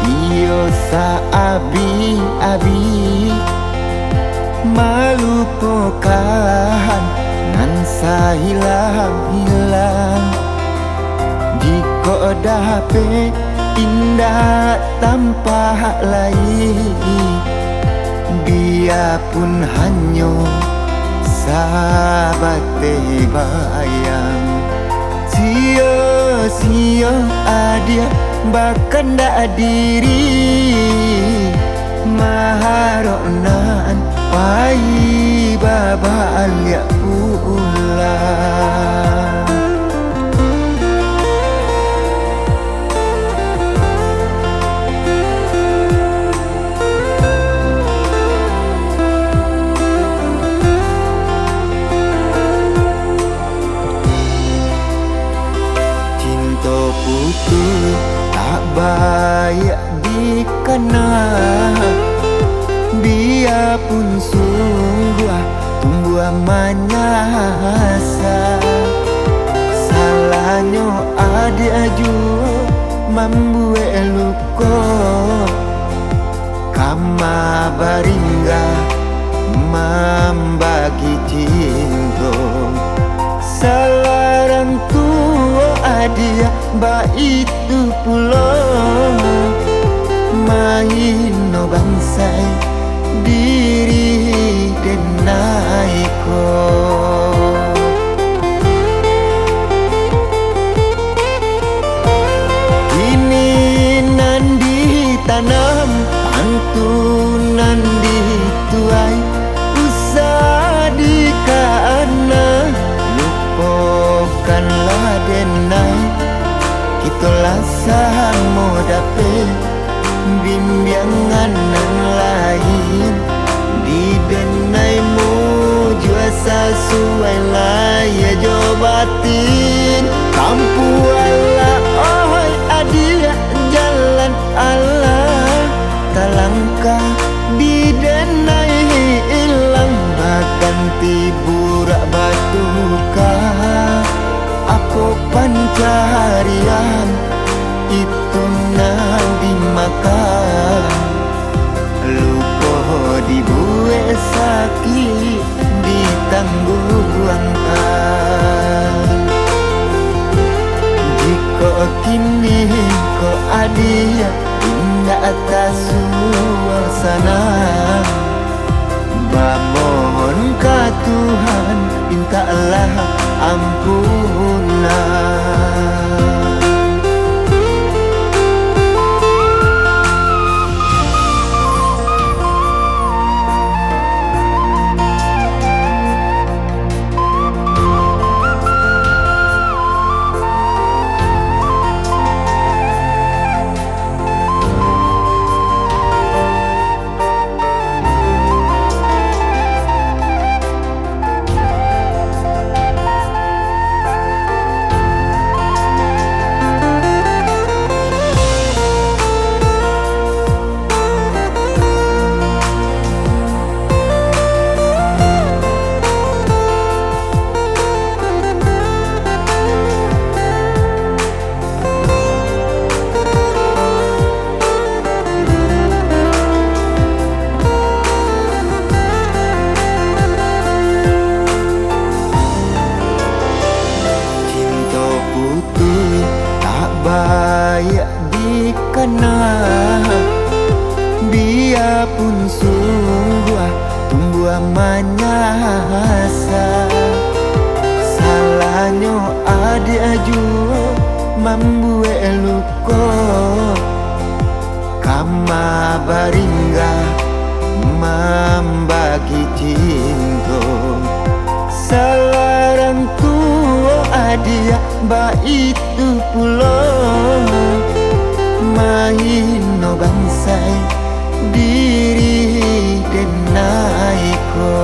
iyo sa abi-abi malupakan nan sa hilang-hilang. Jika dapat indah tanpa lain, biarpun hanya sahabat bayang. Sia-sia adia bahkan tak diri maharonan pai babalik pulang. Putus tak baik dikenal, biarpun sungguh tumbuh manyasa. Salahnya ada juga membuat luka, kama baringga membagi cinta. Salarang tua adia itu pula main no bangsai diri denai ko. Ini nandi tanam pantunan dituai usah dikana lupakanlah denai. Itulah sama dapat bimbingan yang lain di denaimu jua sesuai lah ya jobatin kampu Allah oi adia jalan Allah talangkah di denai hilang bahkan tiburak batukah aku pencarian itu nang dimakan lupa dibuat sakit ditangguhkan. Jika kini kau adia indah atas suasana, bamohon ke Tuhan mintalah ampunan. Baik dikenal, biarpun sungguh tumbuh manyasa. Salahnya ada juga membuat luka, kama baringga membagi cinta. Salarang tua adia itu pula main no bangsai diri denai ko.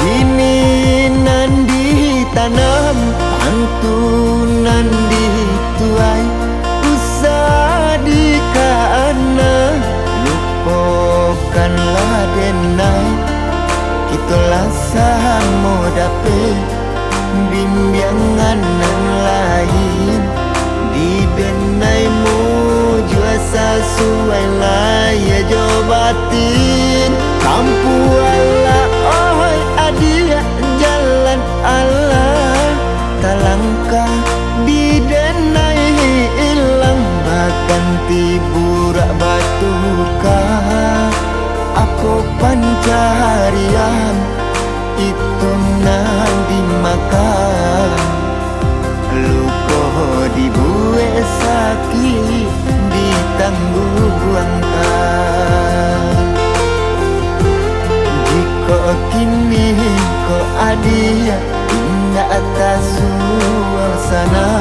Ini nandi tanam pantunan dituai usah dikana lupakanlah denai. Itulah sama dapat bimbingan sana